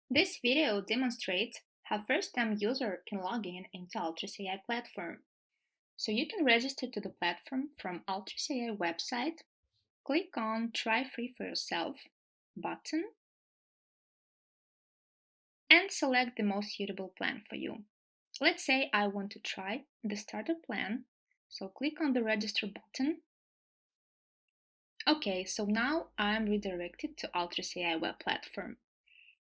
This video demonstrates how first-time user can log in into Altris AI Platform. So you can register to the platform from Altris AI website, click on Try Free for Yourself button, and select the most suitable plan for you. Let's say I want to try the starter plan, so click on the Register button. Okay, so now I'm redirected to Altris AI web platform.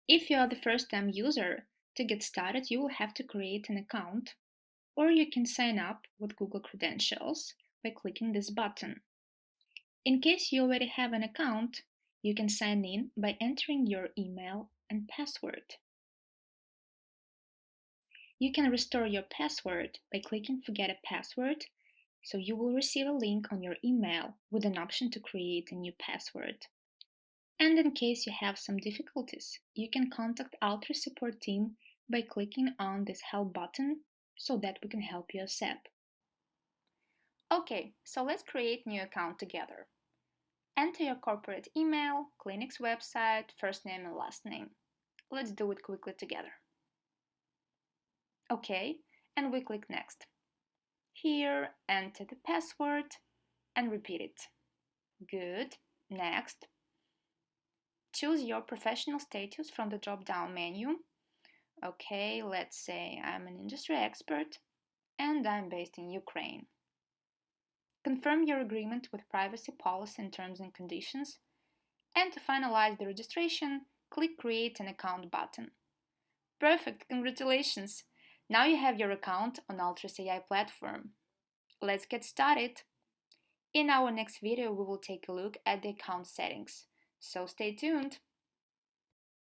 If you are the first-time user, to get started you will have to create an account, or you can sign up with Google credentials by clicking this button. In case you already have an account, you can sign in by entering your email and password. You can restore your password by clicking Forget a Password, so you will receive a link on your email with an option to create a new password. And in case you have some difficulties, you can contact Altris support team by clicking on this help button so that we can help you ASAP. Okay, so let's create new account together. Enter your corporate email, clinic's website, first name and last name. Let's do it quickly together. Okay, and we click next. Here, enter the password and repeat it. Good. Next. Choose your professional status from the drop-down menu. Okay, let's say I'm an industry expert and I'm based in Ukraine. Confirm your agreement with privacy policy and terms and conditions. And to finalize the registration, click Create an Account button. Perfect, congratulations! Now you have your account on Altris AI Platform. Let's get started. In our next video, we will take a look at the account settings, so stay tuned.